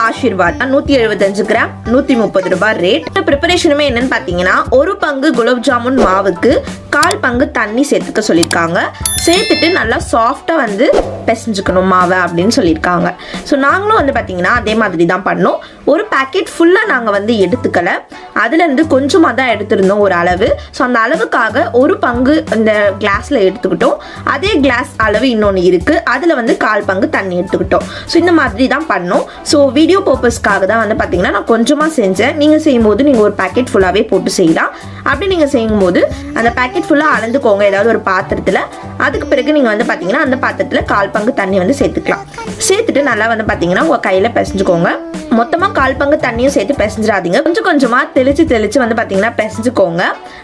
aashirvaad 175 gram 130 ரூபாய் rate. ப்ரிப்பரேஷனுமே என்னன்னு பாத்தீங்கன்னா ஒரு பங்கு குலாப் ஜாமுன் மாவுக்கு 1/4 பங்கு தண்ணி சேர்த்துக்க சொல்லியிருக்காங்க. சேர்த்துட்டு நல்லா சாஃப்டா வந்து பிசைஞ்சுக்கணும் மாவை அப்படின்னு சொல்லியிருக்காங்க. ஸோ நாங்களும் வந்து பார்த்தீங்கன்னா அதே மாதிரி தான் பண்ணோம். ஒரு பேக்கெட் ஃபுல்லாக நாங்கள் வந்து எடுத்துக்கல, அதுலேருந்து கொஞ்சமாக தான் எடுத்திருந்தோம் ஒரு அளவு. ஸோ அந்த அளவுக்காக ஒரு பங்கு இந்த கிளாஸில் எடுத்துக்கிட்டோம். அதே கிளாஸ் அளவு இன்னொன்று இருக்குது, அதில் வந்து 1/4 பங்கு தண்ணி எடுத்துக்கிட்டோம். ஸோ இந்த மாதிரி தான் பண்ணோம். ஸோ வீடியோ பர்பஸ்க்காக தான் வந்து பார்த்தீங்கன்னா நான் கொஞ்சமாக செஞ்சேன். நீங்கள் செய்யும்போது நீங்கள் ஒரு பேக்கெட் ஃபுல்லாகவே போட்டு செய்யலாம். அப்படி நீங்கள் செய்யும்போது அந்த பேக்கெட் ஃபுல்லாக அளந்துக்கோங்க ஏதாவது ஒரு பாத்திரத்தில். அதுக்கு பிறகு நீங்கள் வந்து பார்த்தீங்கன்னா அந்த பாத்திரத்தில் 1/4 பங்கு தண்ணி வந்து சேர்த்துக்கலாம். சேர்த்துட்டு நல்லா வந்து பார்த்தீங்கன்னா உங்கள் கையில் பிசைஞ்சுக்கோங்க. மொத்தமாக 1/4 பங்கு தண்ணியும் சேர்த்து பிசைஞ்சிடாதீங்க, கொஞ்சம் கொஞ்சமாக தெளிச்சு வந்து பார்த்தீங்கன்னா பிசைஞ்சுக்கோங்க.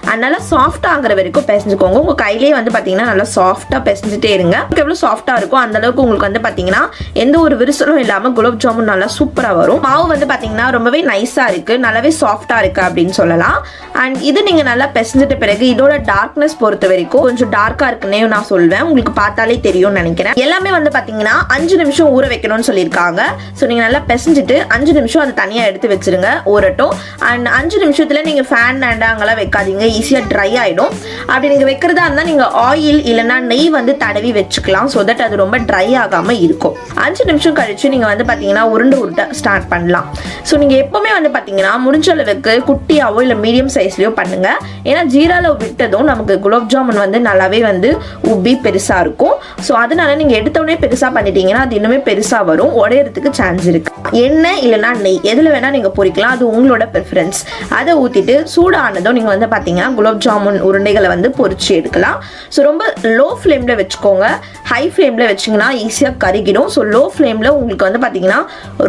அதனால சாஃப்டாக ஆகிற வரைக்கும் பிசைஞ்சுக்கோங்க. உங்கள் கையிலேயே வந்து பார்த்தீங்கன்னா நல்லா சாஃப்டாக பிசைஞ்சிட்டே இருங்க. எவ்வளோ சாஃப்டாக இருக்கும் அந்த அளவுக்கு உங்களுக்கு வந்து பார்த்தீங்கன்னா எந்த ஒரு விரிசலும் இல்லாமல் குலாப் ஜாமுன் நல்லா சூப்பராக வரும். மாவு வந்து பார்த்தீங்கன்னா ரொம்பவே நைஸாக இருக்குது, நல்லாவே சாஃப்டாக இருக்குது அப்படின்னு சொல்லலாம். அண்ட் இது நீங்கள் நல்லா பிசைஞ்சிட்ட பிறகு இதோட டார்க்னஸ் பொறுத்த வரைக்கும் கொஞ்சம் டார்க்காக இருக்குன்னே நான் சொல்வேன். உங்களுக்கு பார்த்தாலே தெரியும்னு நினைக்கிறேன். எல்லாமே வந்து பார்த்தீங்கன்னா 5 நிமிஷம் ஊற வைக்கணும்னு சொல்லியிருக்காங்க. ஸோ நீங்கள் நல்லா பிசைஞ்சிட்டு 5 நிமிஷம் அதை தனியாக எடுத்து வச்சிருங்க ஊறட்டும். அண்ட் 5 நிமிஷத்தில் நீங்கள் ஃபேன் அங்கெல்லாம் வைக்காதீங்க, ஈஸியாக ட்ரை ஆகிடும். அப்படி நீங்கள் வைக்கிறதா இருந்தால் நீங்கள் ஆயில் இல்லைன்னா நெய் வந்து தடவி வச்சுக்கலாம். ஸோ தட் அது ரொம்ப ட்ரை ஆகாமல் இருக்கும். 5 நிமிஷம் கழிச்சு நீங்கள் வந்து பார்த்தீங்கன்னா உருண்டை ஸ்டார்ட் பண்ணலாம். ஸோ நீங்கள் எப்போவுமே வந்து பார்த்தீங்கன்னா முடிஞ்ச அளவுக்கு குட்டியாவோ இல்லை மீடியம் சைஸ்லையோ பண்ணுங்க. ஏன்னா ஜீராவில் விட்டதும் நமக்கு குலாப் ஜாமுன் வந்து நல்லாவே வந்து உப்பி பெருசாக இருக்கும். ஸோ அதனால நீங்கள் எடுத்தோடனே பெருசாக பண்ணிட்டீங்கன்னா அது இன்னுமே பெருசாக வரும், உடையறதுக்கு சான்ஸ் இருக்கு. எண்ணெய் இல்லைன்னா நெய் எதில் வேணால் நீங்கள் பொரிக்கலாம், அது உங்களோட ப்ரிஃபரன்ஸ். அதை ஊற்றிட்டு சூடானதும் நீங்கள் வந்து பார்த்தீங்கன்னா குலாப் ஜாமுன் உருண்டைகளை வந்து பொரிச்சு எடுக்கலாம். ஸோ ரொம்ப லோ ஃப்ளேமில் வச்சுக்கோங்க, ஹை ஃப்ளேமில் வச்சிங்கன்னா ஈஸியாக கருகிடும். ஸோ லோ ஃப்ளேமில் உங்களுக்கு வந்து பார்த்தீங்கன்னா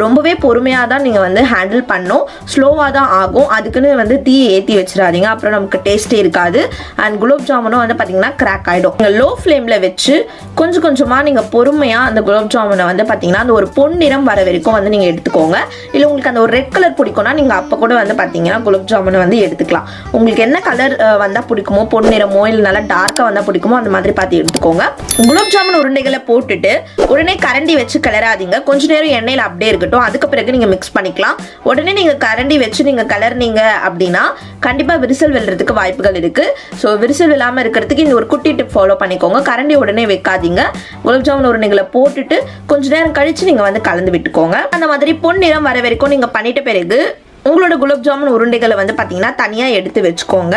ரொம்பவே பொறுமையாக தான் நீங்கள் வந்து ஹேண்டில் பண்ணணும். ஸ்லோவாக தான் ஆகும், அதுக்குன்னு வந்து தீ ஏற்றி வச்சிடாதீங்க, அப்புறம் நமக்கு டேஸ்ட்டே இருக்காது. அண்ட் குலாப் ஜாமுனும் வந்து பார்த்தீங்கன்னா கிராக் ஆகிடும். நீங்கள் லோ ஃப்ளேமில் வச்சு கொஞ்சம் கொஞ்சமாக நீங்கள் பொறுமையாக அந்த குலாப் ஜாமுனை வந்து பார்த்தீங்கன்னா அந்த ஒரு பொன்னிறம் வர வரைக்கும் வந்து நீங்கள் எடுத்துக்கோங்க. இல்லை உங்களுக்கு அந்த ஒரு ரெட் கலர் பிடிக்கும்னா நீங்கள் அப்போ கூட வந்து பார்த்தீங்கன்னா குலாப் ஜாமுனை வந்து எடுத்துக்கலாம். உங்களுக்கு என்ன கலர் வந்தால் பிடிக்குமோ, பொன்னிறமோ இல்லை நல்லா டார்க்காக வந்தால் பிடிக்குமோ அந்த மாதிரி பார்த்து எடுத்துக்கோங்க. குலாப் ஜாமுன் உருண்டைகளை போட்டுட்டு உடனே கரண்டி வச்சு கிளறாதீங்க, கொஞ்ச நேரம் எண்ணெயில் அப்படியே இருக்கட்டும். அதுக்கு பிறகு நீங்கள் மிக்ஸ் பண்ணிக்கலாம். உடனே நீங்கள் கரண்டி வச்சு நீங்கள் கிளறினீங்க அப்படின்னா கண்டிப்பாக விரிசல் விழுறதுக்கு வாய்ப்புகள் இருக்கு. ஸோ விரிசல் விழாமல் இருக்கிறதுக்கு இந்த ஒரு குட்டி டிப் ஃபாலோ பண்ணிக்கோங்க. கரண்டி உடனே வைக்காதீங்க. குலாப் ஜாமுன் உருண்டைகளை போட்டுட்டு கொஞ்ச நேரம் கழிச்சு நீங்கள் வந்து கலந்து விட்டுக்கோங்க. அந்த மாதிரி பொன்னிறம் வர வரைக்கும் நீங்கள் பண்ணிட்ட பிறகு உங்களோட குலாப் ஜாமுன் உருண்டைகளை வந்து பார்த்தீங்கன்னா தனியாக எடுத்து வச்சுக்கோங்க.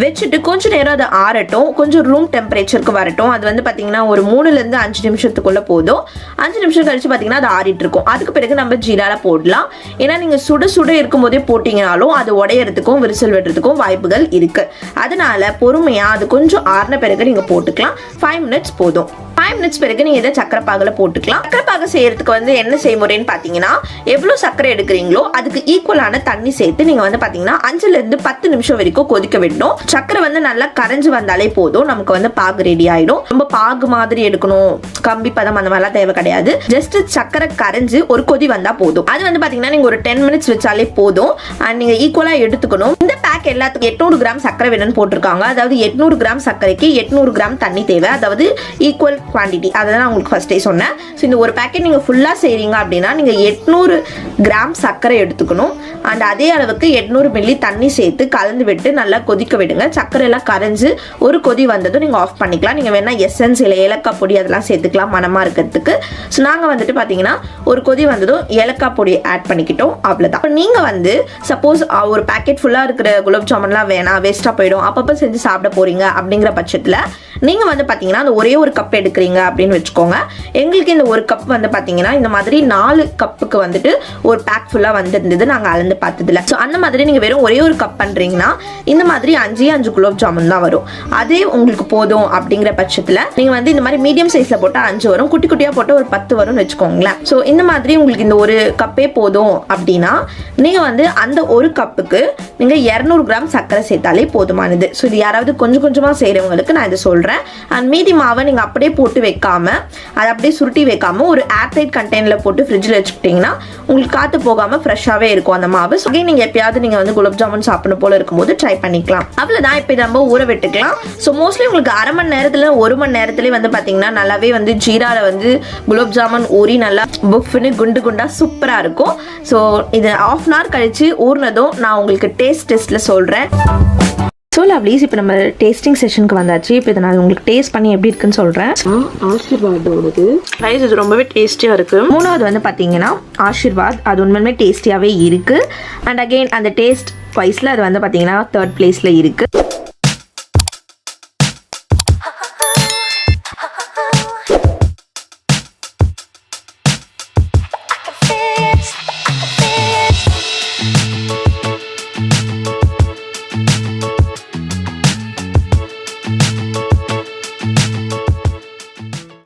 வச்சுட்டு கொஞ்சம் நேரம் அதை ஆறட்டும், கொஞ்சம் ரூம் டெம்பரேச்சருக்கு வரட்டும். அது வந்து பார்த்தீங்கன்னா ஒரு 3லேருந்து 5 நிமிஷத்துக்குள்ளே போதும். 5 நிமிஷம் கழிச்சு பார்த்தீங்கன்னா அது ஆறிட்டு இருக்கும். அதுக்கு பிறகு நம்ம ஜீரால போடலாம். ஏன்னா நீங்கள் சுட இருக்கும் போதே போட்டிங்கனாலும் அது உடையறதுக்கும் விரிசல் விடுறதுக்கும் வாய்ப்புகள் இருக்கு. அதனால பொறுமையாக அது கொஞ்சம் ஆறின பிறகு நீங்கள் போட்டுக்கலாம். 5 மினிட்ஸ் போதும். 5 மினிட்ஸ் பிறகு நீங்கள் இதை சக்கரை பாகில் போட்டுக்கலாம். சக்கரை பாகு செய்யறதுக்கு வந்து என்ன செய்முறைன்னு பார்த்தீங்கன்னா எவ்வளோ சக்கரை எடுக்கிறீங்களோ அதுக்கு ஈக்குவலான தண்ணி சேர்த்து நீங்கள் வந்து பார்த்தீங்கன்னா 5லேருந்து 10 நிமிஷம் வரைக்கும் கொதிக்க விடணும். சக்கரை வந்து நல்லா கரைஞ்சு வந்தாலே போதும், நமக்கு வந்து பாகு ரெடி ஆயிடும். ரொம்ப பாகு மாதிரி எடுக்கணும், கம்பி பதம் அந்த மாதிரிலாம் தேவை கிடையாது. ஜஸ்ட் சக்கரை கரைஞ்சு ஒரு கொதி வந்தா போதும். அது வந்து பாத்தீங்கன்னா நீங்க ஒரு 10 மினிட்ஸ் வச்சாலே போதும். அண்ட் நீங்க ஈக்குவலா எடுத்துக்கணும். இந்த பேக் எல்லாத்துக்கும் 800 கிராம் சக்கரை வேணும்னு போட்டிருக்காங்க. அதாவது 800 கிராம் சர்க்கரைக்கு 800 கிராம் தண்ணி தேவை, அதாவது ஈக்குவல் குவான்டிட்டி. அதை நான் உங்களுக்கு ஃபர்ஸ்டே சொன்னேன். ஸோ இந்த ஒரு பேக்கெட் நீங்க ஃபுல்லா செய்றீங்க அப்படின்னா நீங்க 800 கிராம் சர்க்கரை எடுத்துக்கணும். அண்ட் அதே அளவுக்கு 800 மில்லி தண்ணி சேர்த்து கலந்து விட்டு நல்லா கொதிக்க விடுங்க. சக்கரை எல்லாம் கரைஞ்சு ஒரு கொதி வந்ததும் நீங்க ஆஃப் பண்ணிக்கலாம். நீங்க வேணா எசன்ஸ் இல்லை ஏலக்காய் பொடி அதெல்லாம் சேர்த்துக்கலாம் மனமா இருக்கிறதுக்கு. ஸோ நாங்க வந்துட்டு பாத்தீங்கன்னா ஒரு கொதி வந்ததும் ஏலக்காய் பொடி ஆட் பண்ணிக்கிட்டோம், அவ்வளவுதான். நீங்க வந்து சப்போஸ் ஒரு பேக்கெட் ஃபுல்லா இருக்கிற குலாப் ஜாமுன்லாம் வேணாம், வேஸ்டா போயிடும், அப்பப்போ செஞ்சு சாப்பிட போறீங்க அப்படிங்கிற பட்சத்துல நீங்க வந்து பாத்தீங்கன்னா அந்த ஒரே ஒரு கப் எடுக்கிறீங்க அப்படின்னு வச்சுக்கோங்க. எங்களுக்கு இந்த ஒரு கப் வந்து பாத்தீங்கன்னா இந்த மாதிரி 4 கப்புக்கு வந்துட்டு ஒரு பேக் ஃபுல்லா வந்திருந்தது, நாங்க அளந்து பார்த்ததுல. ஸோ அந்த மாதிரி நீங்க வெறும் ஒரே ஒரு கப் பண்றீங்கன்னா இந்த மாதிரி 5 குலாப் ஜாமுன் தான் வரும். அதே உங்களுக்கு போதும் அப்படிங்கிற பட்சத்துல நீங்க வந்து இந்த மாதிரி மீடியம் சைஸ்ல போட்டா 5 வரும், குட்டி குட்டியா போட்டு ஒரு 10 வரும்னு வச்சுக்கோங்களேன். ஸோ இந்த மாதிரி உங்களுக்கு இந்த ஒரு கப்பே போதும் அப்படின்னா நீங்க வந்து அந்த ஒரு கப்புக்கு நீங்க 200 கிராம் சர்க்கரை சேர்த்தாலே போதுமானது. ஸோ இது யாராவது கொஞ்சம் கொஞ்சமா செய்யறவங்களுக்கு நான் இதை சொல்றேன். அண்ட் மீதி மாவை நீங்க அப்படியே போட்டு போட்டு வைக்காமல் அதை அப்படியே சுருட்டி வைக்காமல் ஒரு ஏர்டைட் கண்டெய்னரில் போட்டு ஃப்ரிட்ஜில் வச்சுக்கிட்டிங்கன்னா உங்களுக்கு காற்று போகாமல் ஃப்ரெஷ்ஷாகவே இருக்கும் அந்த மாவு. ஸோ நீங்கள் எப்பயாவது நீங்கள் வந்து குலாப் ஜாமுன் சாப்பிடணும் போல இருக்கும்போது ட்ரை பண்ணிக்கலாம். அவ்வளோதான். இப்போ நம்ம ஊற விட்டுக்கலாம். ஸோ மோஸ்ட்லி உங்களுக்கு அரை மணி நேரத்தில் 1 மணி நேரத்துலேயே வந்து பார்த்தீங்கன்னா நல்லாவே வந்து ஜீராவில் வந்து குலாப் ஜாமுன் ஊறி நல்லா புஃப்னு குண்டு குண்டாக சூப்பராக இருக்கும். ஸோ இது 1/2 அன் ஹவர் கழித்து ஊறினதும் நான் உங்களுக்கு டெஸ்ட்டில் சொல்கிறேன். ஸோ லவ்லீஸ், இப்போ நம்ம டேஸ்டிங் செஷனுக்கு வந்தாச்சு. இப்போ இதை நான் உங்களுக்கு டேஸ்ட் பண்ணி எப்படி இருக்குன்னு சொல்கிறேன். ஆஷிர்வாதோடது ரைஸ் இது ரொம்பவே டேஸ்டியாக இருக்குது. 3வது வந்து பார்த்தீங்கன்னா ஆஷிர்வாத், அது உண்மையுமே டேஸ்டியாகவே இருக்குது. அண்ட் அகெயின் அந்த டேஸ்ட் வைஸில் அது வந்து பார்த்தீங்கன்னா 3rd பிளேஸில் இருக்குது.